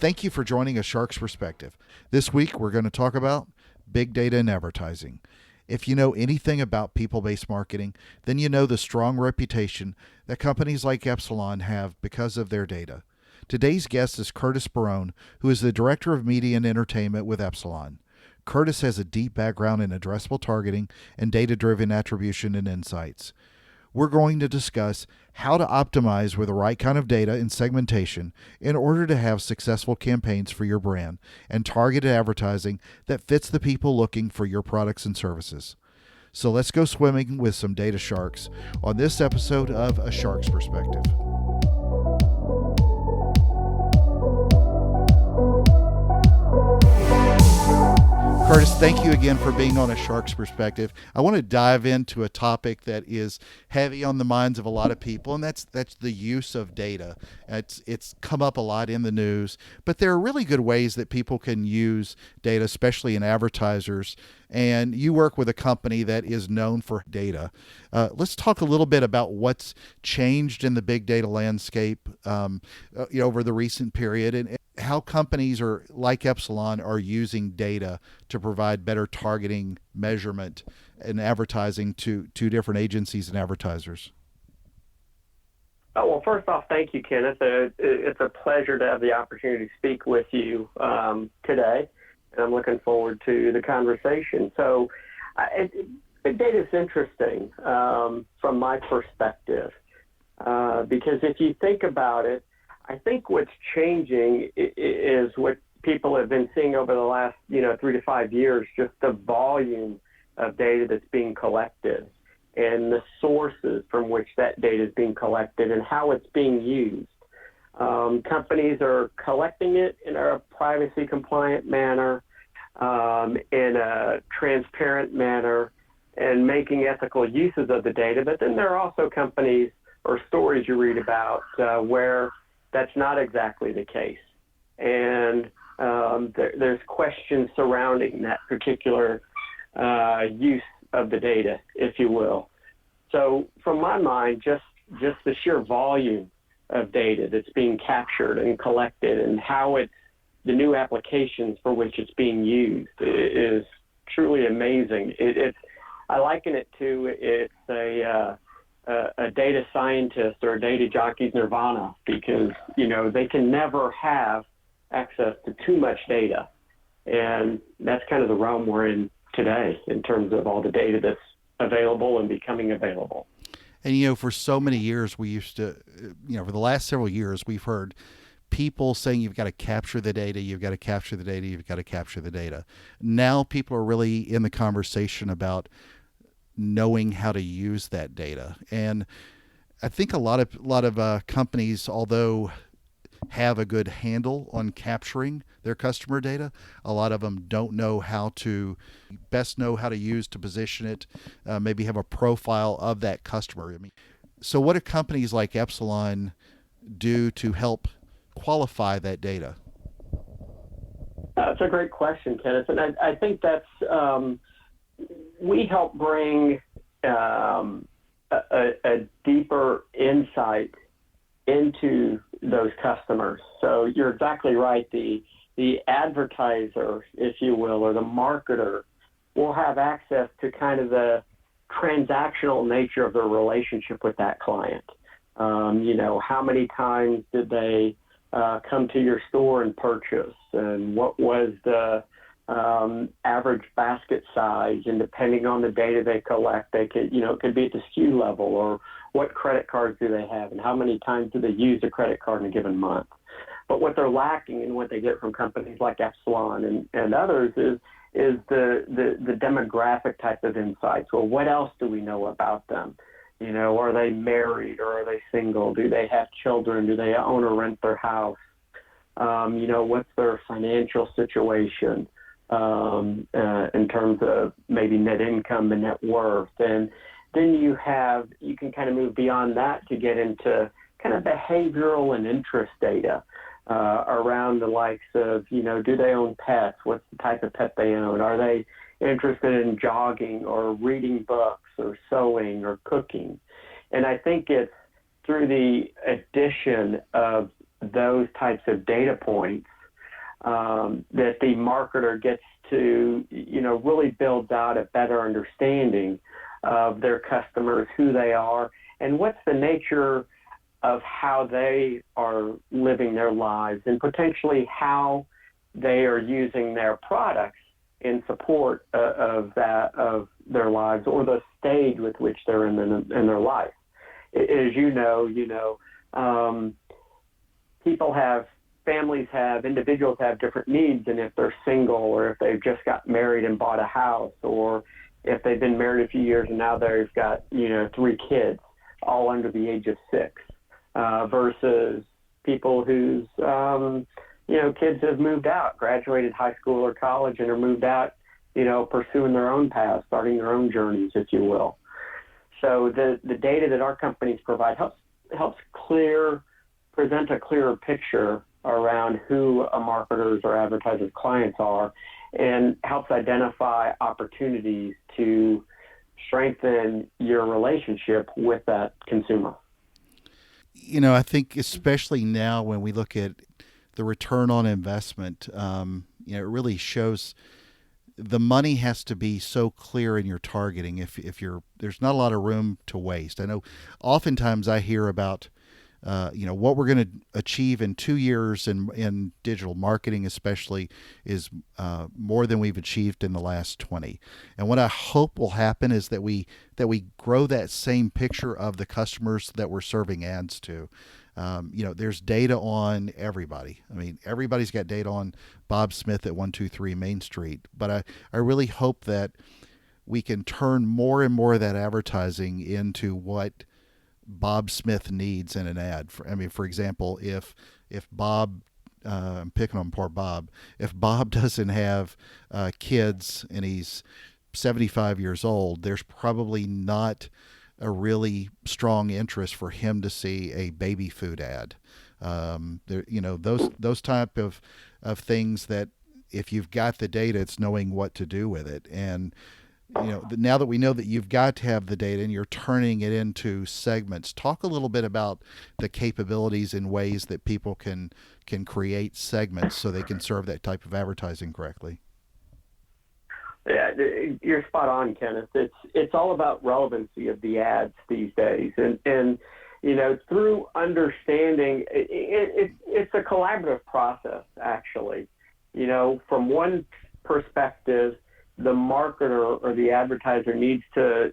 Thank you for joining A Shark's Perspective. This week, we're going to talk about big data and advertising. If you know anything about people-based marketing, then you know the strong reputation that companies like Epsilon have because of their data. Today's guest is Curtis Barone, who is the Director of Media and Entertainment with Epsilon. Curtis has a deep background in addressable targeting and data-driven attribution and insights. We're going to discuss how to optimize with the right kind of data and segmentation in order to have successful campaigns for your brand and targeted advertising that fits the people looking for your products and services. So let's go swimming with some data sharks on this episode of A Shark's Perspective. Curtis, thank you again for being on A Shark's Perspective. I want to dive into a topic that is heavy on the minds of a lot of people, and that's the use of data. It's come up a lot in the news, but there are really good ways that people can use data, especially in advertisers. And you work with a company that is known for data. Let's talk a little bit about what's changed in the big data landscape over the recent period, and how companies like Epsilon are using data to provide better targeting, measurement, and advertising to different agencies and advertisers. Oh, well, first off, thank you, Kenneth. It's a pleasure to have the opportunity to speak with you today, and I'm looking forward to the conversation. So big data is interesting from my perspective because if you think about it, I think what's changing is what people have been seeing over the last, 3 to 5 years, just the volume of data that's being collected and the sources from which that data is being collected and how it's being used. Companies are collecting it in a privacy compliant manner, in a transparent manner, and making ethical uses of the data. But then there are also companies or stories you read about where that's not exactly the case. And there's questions surrounding that particular use of the data, if you will. So from my mind, just the sheer volume of data that's being captured and collected and how the new applications for which it's being used is truly amazing. I liken it to a data scientist or a data jockey's nirvana because, they can never have access to too much data. And that's kind of the realm we're in today in terms of all the data that's available and becoming available. And, for so many years, we used to, for the last several years, we've heard people saying you've got to capture the data, you've got to capture the data, you've got to capture the data. Now people are really in the conversation about knowing how to use that data. And I think a lot of companies, although have a good handle on capturing their customer data, a lot of them don't know how to use to position it, maybe have a profile of that customer. So what do companies like Epsilon do to help qualify that data? That's a great question, Kenneth. And I think that's we help bring a deeper insight into those customers. So you're exactly right. The advertiser, if you will, or the marketer will have access to kind of the transactional nature of their relationship with that client. How many times did they come to your store and purchase, and what was the average basket size, and depending on the data they collect, they could, it could be at the SKU level, or what credit cards do they have, and how many times do they use a credit card in a given month. But what they're lacking, and what they get from companies like Epsilon and others, is the demographic type of insights. Well, what else do we know about them? Are they married or are they single? Do they have children? Do they own or rent their house? What's their financial situation in terms of maybe net income and net worth? And then you can kind of move beyond that to get into kind of behavioral and interest data around the likes of, do they own pets? What's the type of pet they own? Are they interested in jogging or reading books or sewing or cooking? And I think it's through the addition of those types of data points that the marketer gets to, really build out a better understanding of their customers, who they are, and what's the nature of how they are living their lives, and potentially how they are using their products in support of their lives, or the stage with which they're in their life. As families have, individuals have different needs, and if they're single, or if they've just got married and bought a house, or if they've been married a few years and now they've got 3 kids, all under the age of 6, versus people whose kids have moved out, graduated high school or college, and are moved out, pursuing their own paths, starting their own journeys, if you will. So the data that our companies provide helps present a clearer picture around who a marketer's or advertiser's clients are, and helps identify opportunities to strengthen your relationship with that consumer. I think especially now when we look at the return on investment, it really shows the money has to be so clear in your targeting. If there's not a lot of room to waste. I know oftentimes I hear about what we're going to achieve in 2 years in digital marketing, especially, is more than we've achieved in the last 20. And what I hope will happen is that we grow that same picture of the customers that we're serving ads to. There's data on everybody. I mean, everybody's got data on Bob Smith at 123 Main Street. But I really hope that we can turn more and more of that advertising into what Bob Smith needs in an ad. For example, if Bob, I'm picking on poor Bob, if Bob doesn't have kids and he's 75 years old, there's probably not a really strong interest for him to see a baby food ad. Those type of things that if you've got the data, it's knowing what to do with it. And now that we know that you've got to have the data and you're turning it into segments, talk a little bit about the capabilities and ways that people can create segments so they can serve that type of advertising correctly. Yeah, you're spot on, Kenneth. It's all about relevancy of the ads these days, and through understanding, it's a collaborative process, actually. From one perspective, the marketer or the advertiser needs to,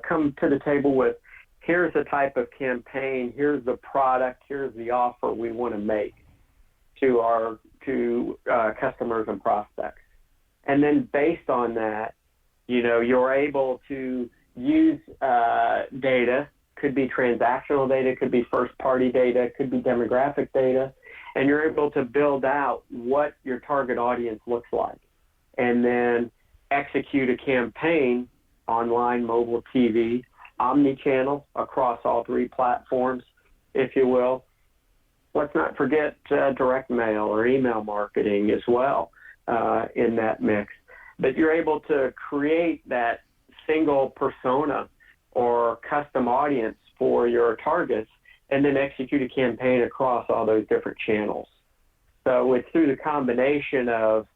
come to the table with, here's the type of campaign, here's the product, here's the offer we want to make to our customers and prospects. And then based on that, you're able to use data, could be transactional data, could be first-party data, could be demographic data, and you're able to build out what your target audience looks like. And then execute a campaign, online, mobile, TV, omni-channel, across all 3 platforms, if you will. Let's not forget direct mail or email marketing as well in that mix. But you're able to create that single persona or custom audience for your targets, and then execute a campaign across all those different channels. So it's through the combination of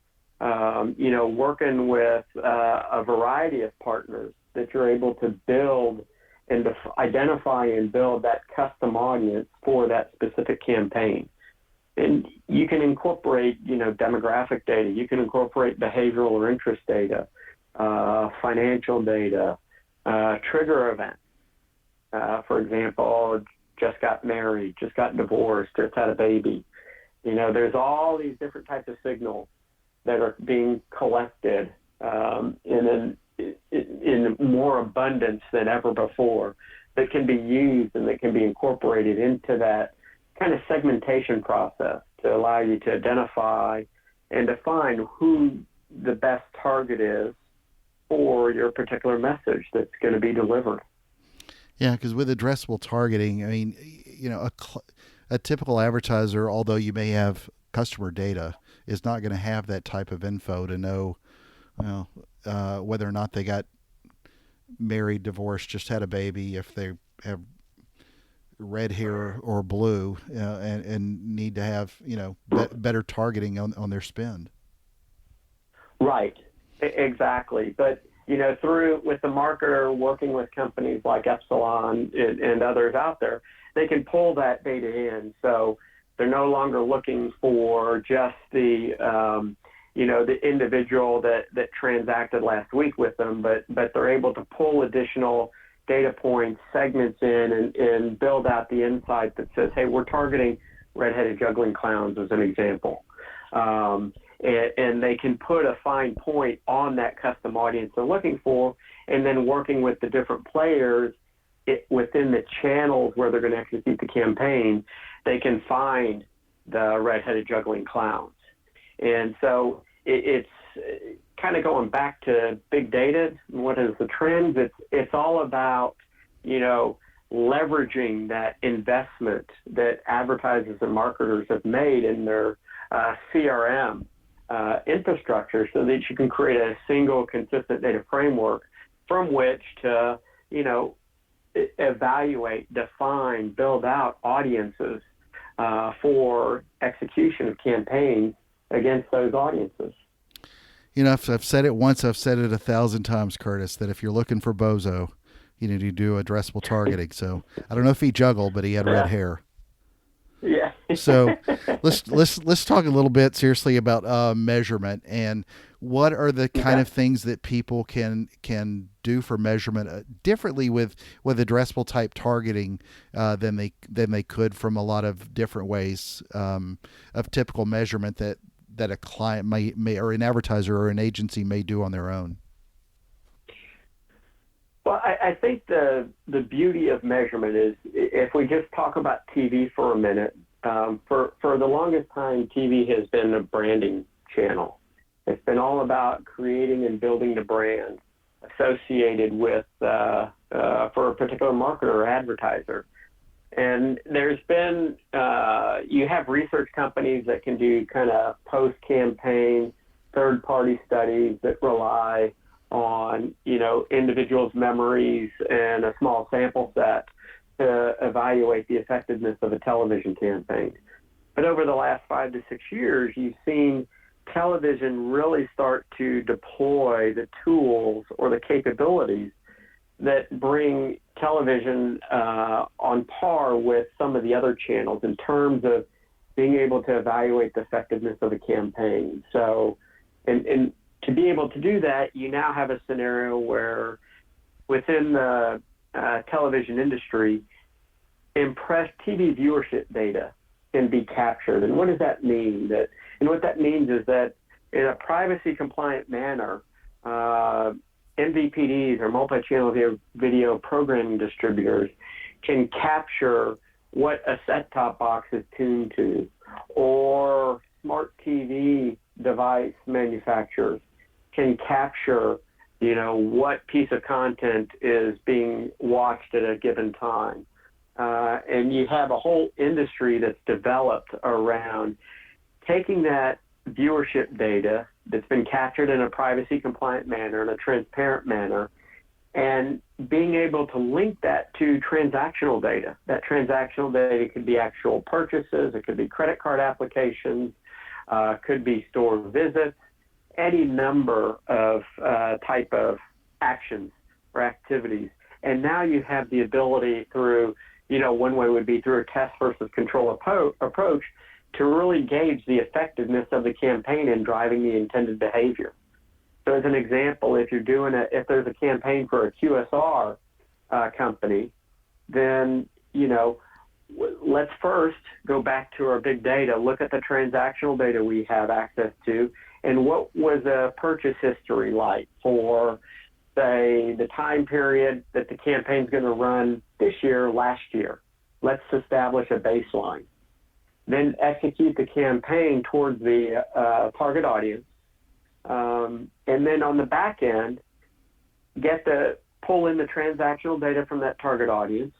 working with a variety of partners that you're able to build and to identify and build that custom audience for that specific campaign. And you can incorporate, demographic data. You can incorporate behavioral or interest data, financial data, trigger events. For example, just got married, just got divorced, just had a baby. There's all these different types of signals that are being collected in more abundance than ever before, that can be used and that can be incorporated into that kind of segmentation process to allow you to identify and define who the best target is for your particular message that's going to be delivered. Yeah, because with addressable targeting, I mean, a typical advertiser, although you may have customer data, is not going to have that type of info to know, whether or not they got married, divorced, just had a baby, if they have red hair or blue, and need to have better targeting on their spend. Right, exactly. But through with the marketer working with companies like Epsilon and others out there, they can pull that data in. So they're no longer looking for just the individual that transacted last week with them, but they're able to pull additional data points, segments in, and build out the insight that says, hey, we're targeting redheaded juggling clowns as an example. And they can put a fine point on that custom audience they're looking for, and then working with the different players within the channels where they're going to execute the campaign, they can find the redheaded juggling clowns. And so it's kind of going back to big data. What is the trends? It's all about, leveraging that investment that advertisers and marketers have made in their CRM infrastructure, so that you can create a single consistent data framework from which to, evaluate, define, build out audiences for execution of campaigns against those audiences. I've said it once, I've said it 1,000 times, Curtis, that if you're looking for Bozo, you do addressable targeting. So I don't know if he juggled, but he had red hair. Yeah. So let's talk a little bit seriously about measurement, and what are the kind of things that people can do for measurement differently with addressable type targeting than they could from a lot of different ways of typical measurement that a client may or an advertiser or an agency may do on their own. Well, I think the beauty of measurement is, if we just talk about TV for a minute, for the longest time, TV has been a branding channel. It's been all about creating and building the brand associated with, for a particular marketer or advertiser. And there's been, you have research companies that can do kind of post-campaign, third-party studies that rely on, individuals' memories and a small sample set to evaluate the effectiveness of a television campaign. But over the last 5 to 6 years, you've seen television really start to deploy the tools or the capabilities that bring television on par with some of the other channels in terms of being able to evaluate the effectiveness of a campaign. So, and to be able to do that, you now have a scenario where within the television industry, impressed TV viewership data can be captured. And what does that mean? And what that means is that in a privacy-compliant manner, MVPDs or multi-channel video programming distributors can capture what a set-top box is tuned to, or smart TV device manufacturers can capture, what piece of content is being watched at a given time. And you have a whole industry that's developed around taking that viewership data that's been captured in a privacy-compliant manner, in a transparent manner, and being able to link that to transactional data. That transactional data could be actual purchases, it could be credit card applications, could be store visits, any number of type of actions or activities. And now you have the ability through, one way would be through a test versus control approach to really gauge the effectiveness of the campaign in driving the intended behavior. So as an example, if there's a campaign for a QSR company, then, let's first go back to our big data, look at the transactional data we have access to, and what was a purchase history like for, say, the time period that the campaign's going to run this year, last year. Let's establish a baseline. Then execute the campaign towards the target audience. And then on the back end, pull in the transactional data from that target audience,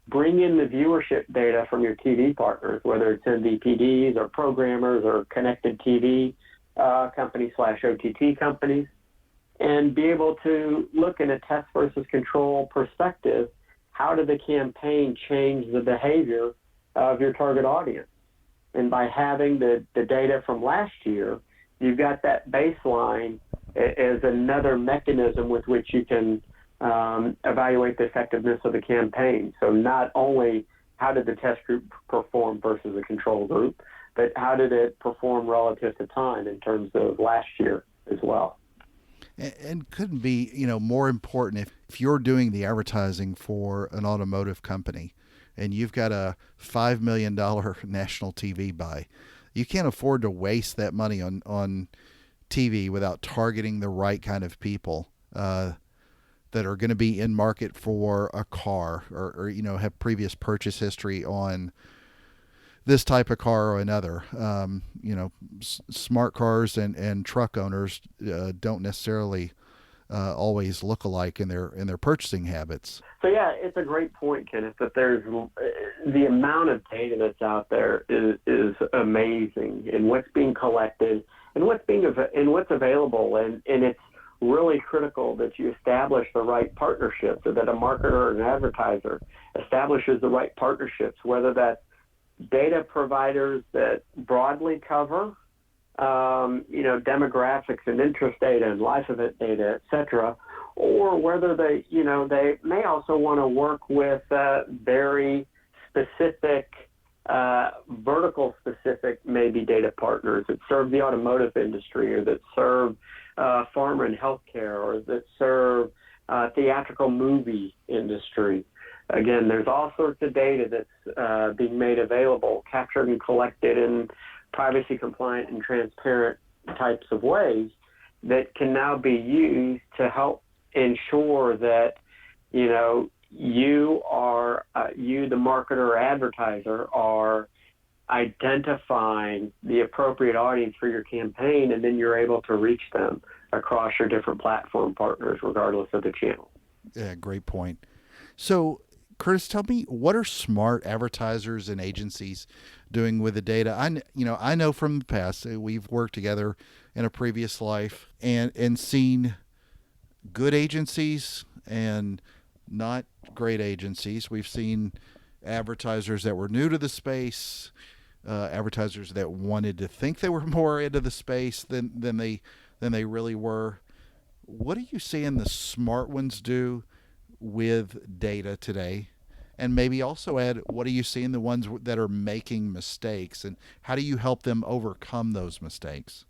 bring in the viewership data from your TV partners, whether it's MVPDs or programmers or connected TV companies / OTT companies, and be able to look in a test versus control perspective. how did the campaign change the behavior of your target audience? And by having the data from last year, you've got that baseline as another mechanism with which you can evaluate the effectiveness of the campaign. So not only how did the test group perform versus the control group, but how did it perform relative to time in terms of last year as well. And couldn't be, more important if you're doing the advertising for an automotive company and you've got a $5 million national TV buy. You can't afford to waste that money on TV without targeting the right kind of people that are going to be in market for a car or have previous purchase history on this type of car or another. Smart cars and truck owners don't necessarily always look alike in their purchasing habits. So yeah, it's a great point, Kenneth, that there's the amount of data that's out there is amazing, and what's being collected and what's available, and it's really critical that you establish the right partnerships, so that a marketer or an advertiser establishes the right partnerships, whether that's data providers that broadly cover, demographics and interest data and life event data, et cetera, or whether they may also want to work with very specific, vertical specific, maybe data partners that serve the automotive industry or that serve pharma and healthcare or that serve theatrical movie industry. Again, there's all sorts of data that's being made available, captured and collected in privacy compliant and transparent types of ways that can now be used to help ensure that, you, the marketer or advertiser, are identifying the appropriate audience for your campaign, and then you're able to reach them across your different platform partners, regardless of the channel. Yeah, great point. So, Curtis, tell me, what are smart advertisers and agencies doing with the data? I know from the past, we've worked together in a previous life and seen good agencies and not great agencies. We've seen advertisers that were new to the space, advertisers that wanted to think they were more into the space than they really were. What are you seeing the smart ones do with data today? And maybe also add, what are you seeing the ones that are making mistakes, and how do you help them overcome those mistakes?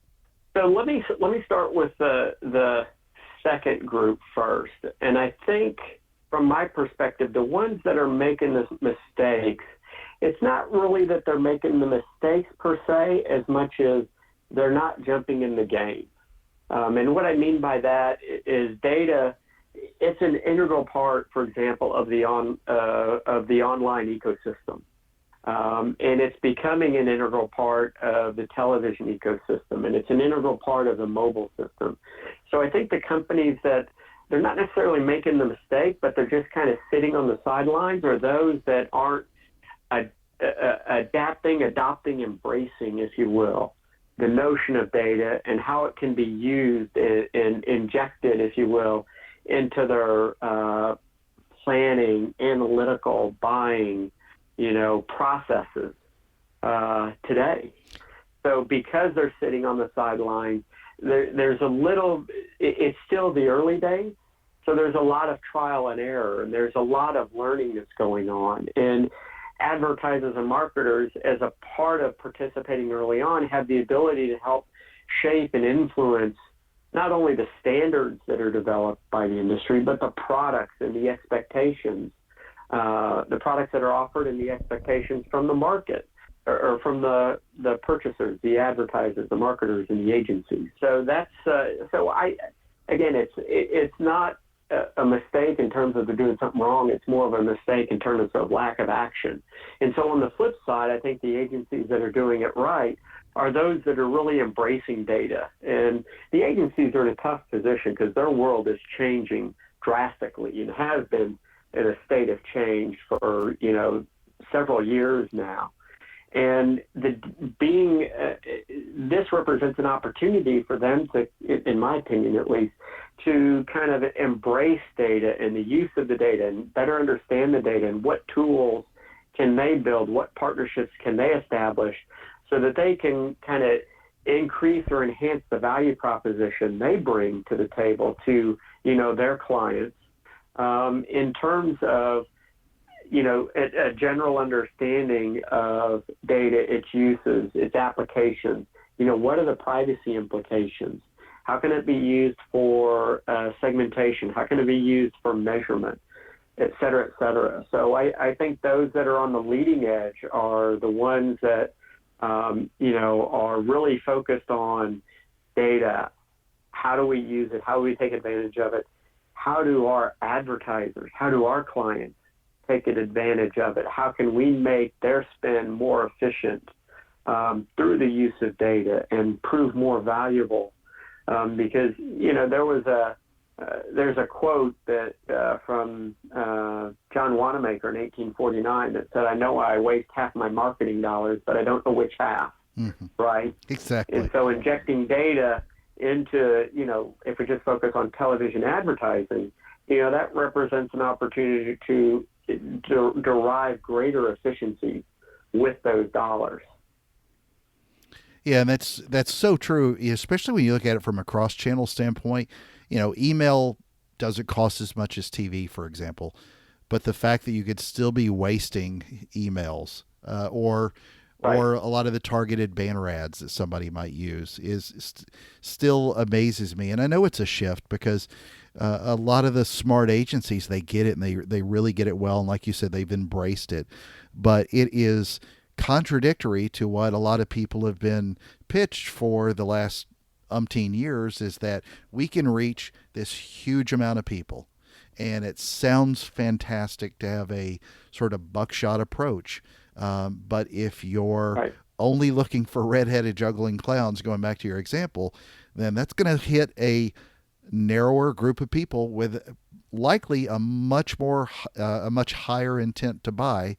So let me start with the second group first. And I think from my perspective, the ones that are making the mistakes, it's not really that they're making the mistakes per se, as much as they're not jumping in the game. And what I mean by that is data. It's an integral part, for example, of the online ecosystem, and it's becoming an integral part of the television ecosystem, and it's an integral part of the mobile system. So I think the companies that they're not necessarily making the mistake, but they're just kind of sitting on the sidelines, are those that aren't adapting, adopting, embracing, if you will, the notion of data and how it can be used and injected, if you will, into their planning, analytical, buying, processes today. So because they're sitting on the sidelines, there's a little, it's still the early days, so there's a lot of trial and error, and there's a lot of learning that's going on. And advertisers and marketers, as a part of participating early on, have the ability to help shape and influence not only the standards that are developed by the industry, but the products and the expectations, the products that are offered and the expectations from the market or from the purchasers, the advertisers, the marketers, and the agencies. So that's it's not a mistake in terms of they're doing something wrong. It's more of a mistake in terms of lack of action. And so on the flip side, I think the agencies that are doing it right are those that are really embracing data. And the agencies are in a tough position because their world is changing drastically and has been in a state of change for, several years now. And this represents an opportunity for them to, in my opinion at least, to kind of embrace data and the use of the data and better understand the data and what tools can they build, what partnerships can they establish so that they can kind of increase or enhance the value proposition they bring to the table to, their clients, in terms of, a general understanding of data, its uses, its applications. What are the privacy implications? How can it be used for segmentation? How can it be used for measurement, et cetera, et cetera? So I think those that are on the leading edge are the ones that, are really focused on data. How do we use it? How do we take advantage of it? How do our advertisers, how do our clients take advantage of it? How can we make their spend more efficient through the use of data and prove more valuable? Because there's a quote that from John Wanamaker in 1849 that said, "I know I waste half my marketing dollars, but I don't know which half." Mm-hmm. Right? Exactly. And so injecting data into, if we just focus on television advertising, that represents an opportunity to derive greater efficiency with those dollars. Yeah, and that's so true, especially when you look at it from a cross-channel standpoint. Email doesn't cost as much as TV, for example, but the fact that you could still be wasting emails or a lot of the targeted banner ads that somebody might use still amazes me. And I know it's a shift because a lot of the smart agencies, they get it and they really get it well. And like you said, they've embraced it, but it is contradictory to what a lot of people have been pitched for the last umpteen years, is that we can reach this huge amount of people. And it sounds fantastic to have a sort of buckshot approach. But if you're only looking for redheaded juggling clowns, going back to your example, then that's going to hit a narrower group of people with likely a much higher intent to buy,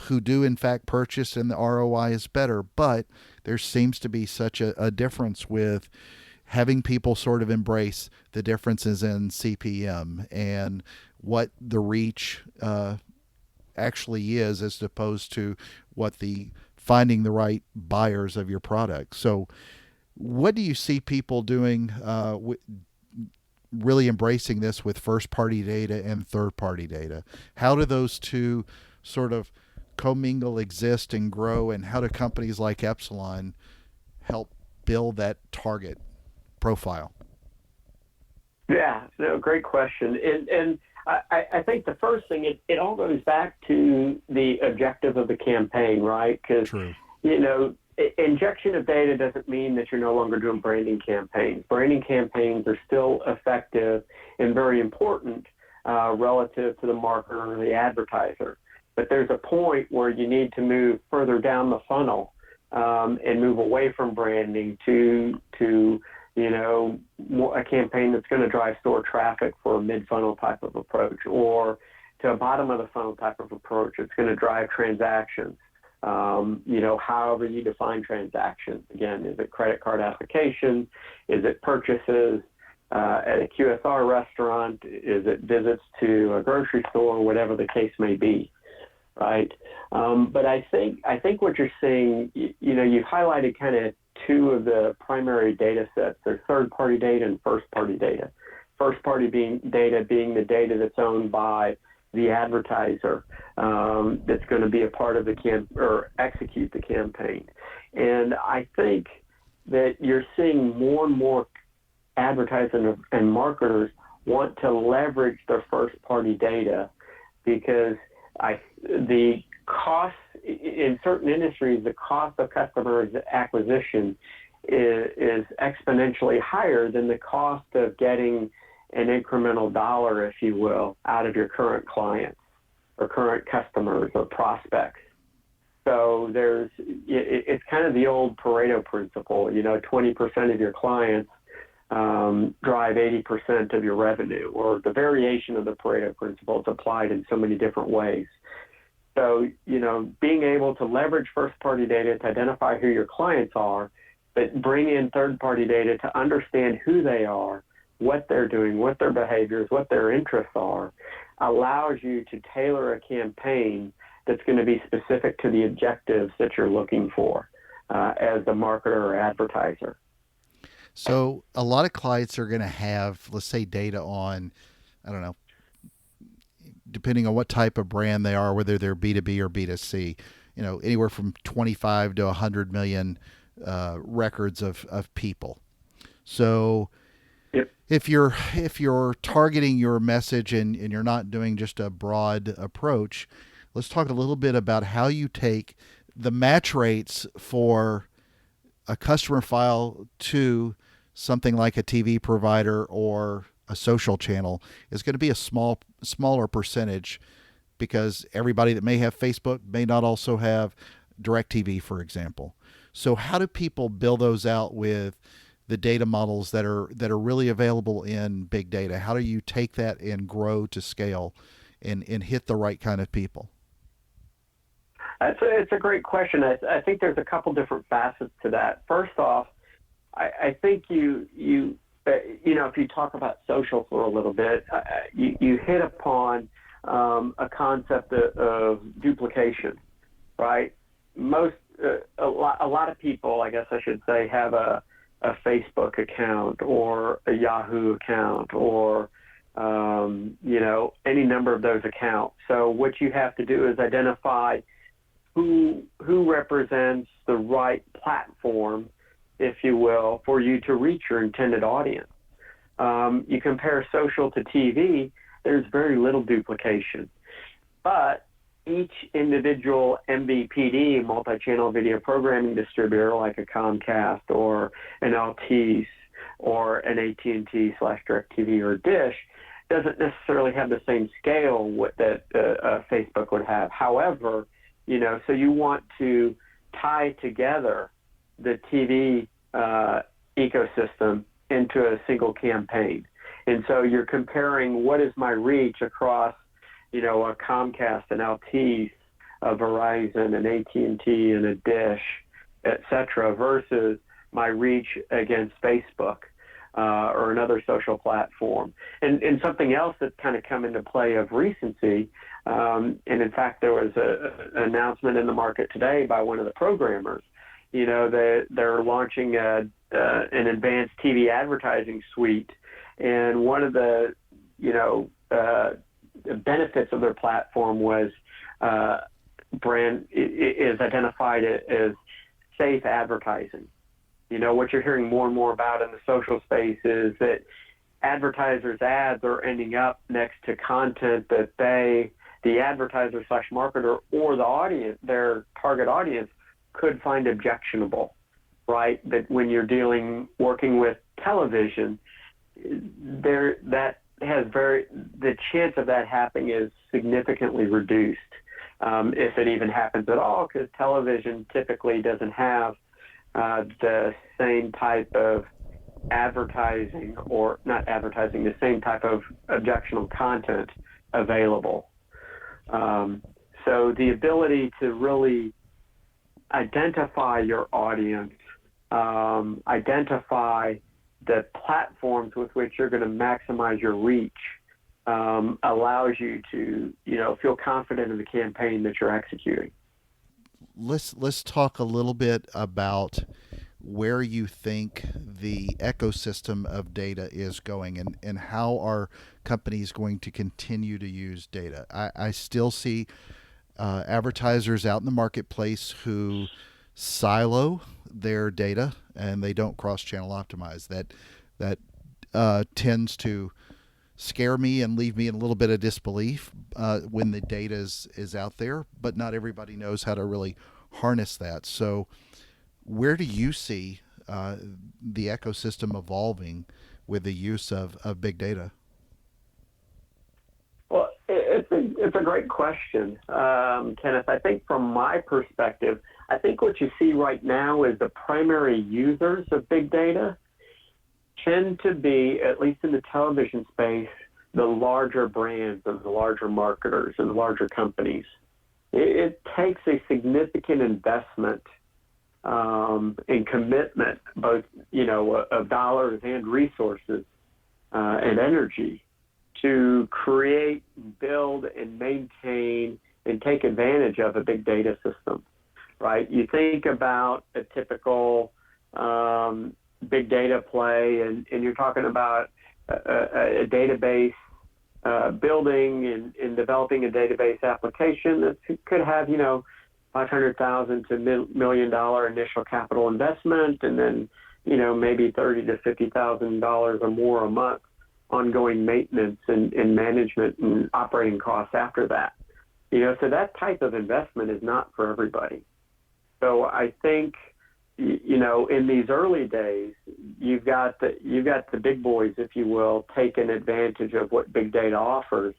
who do in fact purchase, and the ROI is better. But there seems to be such a difference with having people sort of embrace the differences in CPM and what the reach actually is, as opposed to what the finding the right buyers of your product. So what do you see people doing, really embracing this with first-party data and third-party data? How do those two sort of commingle, exist, and grow, and how do companies like Epsilon help build that target profile? Yeah, no, great question. And I think the first thing, it all goes back to the objective of the campaign, right? Because, injection of data doesn't mean that you're no longer doing branding campaigns. Branding campaigns are still effective and very important relative to the marketer or the advertiser. But there's a point where you need to move further down the funnel and move away from branding to a campaign that's going to drive store traffic for a mid-funnel type of approach, or to a bottom-of-the-funnel type of approach. It's going to drive transactions. However you define transactions. Again, is it credit card application? Is it purchases at a QSR restaurant? Is it visits to a grocery store? Whatever the case may be, right? But I think what you're seeing, you've highlighted kind of two of the primary data sets. There's third-party data and first-party data. First-party data being the data that's owned by the advertiser, that's going to be a part of the or execute the campaign. And I think that you're seeing more and more advertisers and marketers want to leverage their first-party data, because the cost in certain industries, the cost of customer acquisition is exponentially higher than the cost of getting an incremental dollar, if you will, out of your current clients or current customers or prospects. So it's kind of the old Pareto principle. 20% of your clients drive 80% of your revenue, or the variation of the Pareto principle. It's applied in so many different ways. So, being able to leverage first-party data to identify who your clients are, but bring in third-party data to understand who they are, what they're doing, what their behaviors, what their interests are, allows you to tailor a campaign that's going to be specific to the objectives that you're looking for as the marketer or advertiser. So a lot of clients are going to have, let's say, data on, I don't know, depending on what type of brand they are, whether they're B2B or B2C, anywhere from 25 to 100 million records of people. So Yep. if you're targeting your message and you're not doing just a broad approach, let's talk a little bit about how you take the match rates for a customer file to something like a TV provider or a social channel is going to be a smaller percentage, because everybody that may have Facebook may not also have DirecTV, for example. So how do people build those out with the data models that are really available in big data? How do you take that and grow to scale and hit the right kind of people? It's a great question. I think there's a couple different facets to that. First off, I think if you talk about social for a little bit, you hit upon a concept of duplication, right? A lot of people, I guess I should say, have a Facebook account or a Yahoo account or any number of those accounts. So what you have to do is identify who represents the right platform, if you will, for you to reach your intended audience. You compare social to TV, there's very little duplication. But each individual MVPD, multi-channel video programming distributor, like a Comcast or an Altice or an AT&T/DirecTV or Dish, doesn't necessarily have the same scale that Facebook would have. However, so you want to tie together the TV ecosystem into a single campaign. And so you're comparing what is my reach across, a Comcast, an Altice, a Verizon, an AT&T, and a Dish, et cetera, versus my reach against Facebook or another social platform. And something else that's kind of come into play of recency, and in fact, there was an announcement in the market today by one of the programmers. They're launching an advanced TV advertising suite, and one of the benefits of their platform was brand is identified as safe advertising. What you're hearing more and more about in the social space is that advertisers' ads are ending up next to content that the advertiser/marketer or the audience, their target audience, could find objectionable, right? That when you're working with television, the chance of that happening is significantly reduced, if it even happens at all, because television typically doesn't have the same type of advertising, or not advertising, the same type of objectionable content available. So the ability to really identify your audience, identify the platforms with which you're going to maximize your reach, allows you to, feel confident in the campaign that you're executing. Let's talk a little bit about where you think the ecosystem of data is going, and how are companies going to continue to use data. I still see advertisers out in the marketplace who silo their data and they don't cross-channel optimize. That tends to scare me and leave me in a little bit of disbelief when the data is out there, but not everybody knows how to really harness that. So where do you see the ecosystem evolving with the use of big data? Well, it's a great question, Kenneth. I think from my perspective, I think what you see right now is the primary users of big data tend to be, at least in the television space, the larger brands and the larger marketers and the larger companies. it takes a significant investment and commitment, both of dollars and resources and energy, to create, build, and maintain and take advantage of a big data system. Right? You think about a typical big data play, and you're talking about a database building and developing a database application that could have, $500,000 to $1 million initial capital investment, and then, maybe $30,000 to $50,000 or more a month ongoing maintenance and management and operating costs after that. So that type of investment is not for everybody. So I think, in these early days, you've got the big boys, if you will, taking advantage of what big data offers.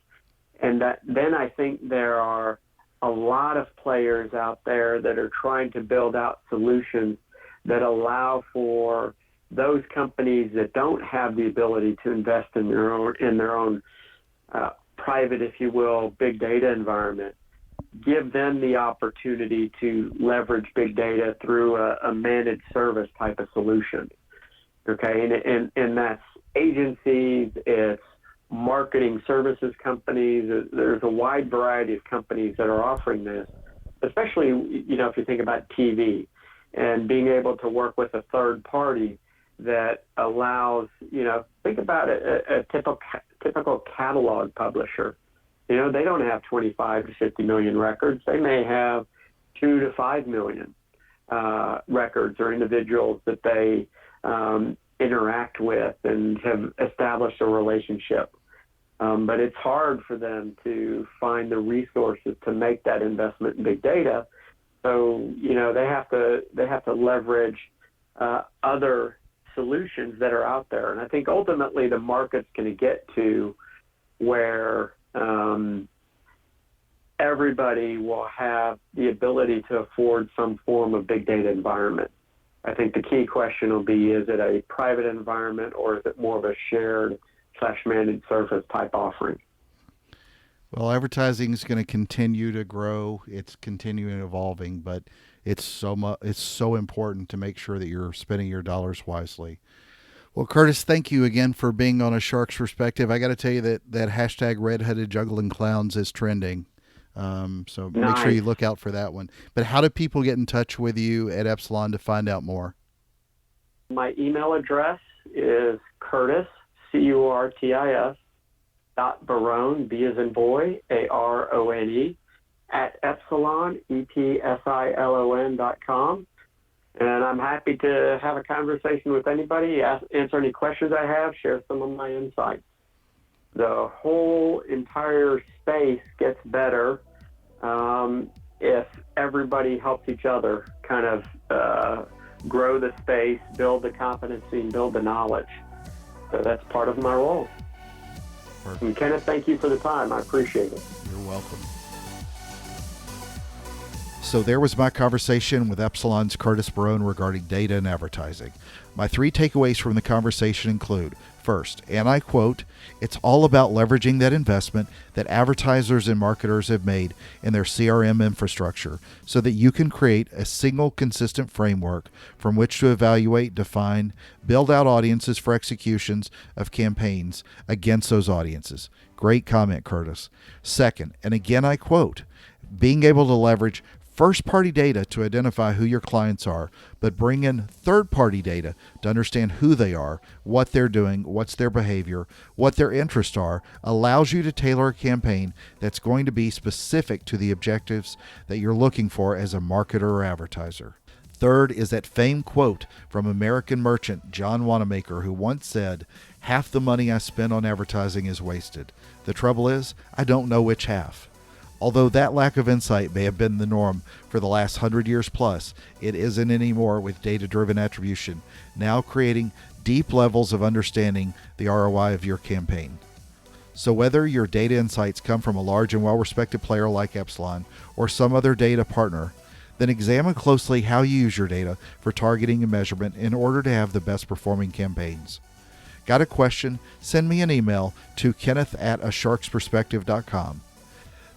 And then I think there are a lot of players out there that are trying to build out solutions that allow for those companies that don't have the ability to invest in their own private, if you will, big data environment, give them the opportunity to leverage big data through a managed service type of solution. Okay, and that's agencies, it's marketing services companies. There's a wide variety of companies that are offering this, especially, if you think about TV and being able to work with a third party that allows, think about a typical catalog publisher. They don't have 25 to 50 million records. They may have 2 to 5 million records or individuals that they interact with and have established a relationship. But it's hard for them to find the resources to make that investment in big data. So, they have to leverage other solutions that are out there. And I think ultimately the market's going to get to where everybody will have the ability to afford some form of big data environment. I think the key question will be, is it a private environment or is it more of a shared/managed service type offering? Well, advertising is going to continue to grow. It's continuing evolving, but it's so important to make sure that you're spending your dollars wisely. Well, Curtis, thank you again for being on A Shark's Perspective. I got to tell you that hashtag Redheaded Juggling Clowns is trending. So make sure you look out for that one. But how do people get in touch with you at Epsilon to find out more? My email address is Curtis, Curtis, .Barone, B as in boy, Arone, at Epsilon, EPSILON.com. And I'm happy to have a conversation with anybody, answer any questions I have, share some of my insights. The whole entire space gets better if everybody helps each other kind of grow the space, build the competency, and build the knowledge. So that's part of my role. Perfect. And Kenneth, thank you for the time. I appreciate it. You're welcome. So there was my conversation with Epsilon's Curtis Barone regarding data and advertising. My 3 takeaways from the conversation include, first, and I quote, "It's all about leveraging that investment that advertisers and marketers have made in their CRM infrastructure so that you can create a single consistent framework from which to evaluate, define, build out audiences for executions of campaigns against those audiences." Great comment, Curtis. Second, and again I quote, "Being able to leverage first-party data to identify who your clients are, but bring in third-party data to understand who they are, what they're doing, what's their behavior, what their interests are, allows you to tailor a campaign that's going to be specific to the objectives that you're looking for as a marketer or advertiser." Third is that famed quote from American merchant John Wanamaker, who once said, "Half the money I spend on advertising is wasted. The trouble is, I don't know which half." Although that lack of insight may have been the norm for the last 100 years plus, it isn't anymore with data-driven attribution, now creating deep levels of understanding the ROI of your campaign. So whether your data insights come from a large and well-respected player like Epsilon or some other data partner, then examine closely how you use your data for targeting and measurement in order to have the best performing campaigns. Got a question? Send me an email to kenneth@asharksperspective.com.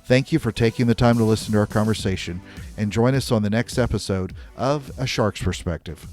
Thank you for taking the time to listen to our conversation, and join us on the next episode of A Shark's Perspective.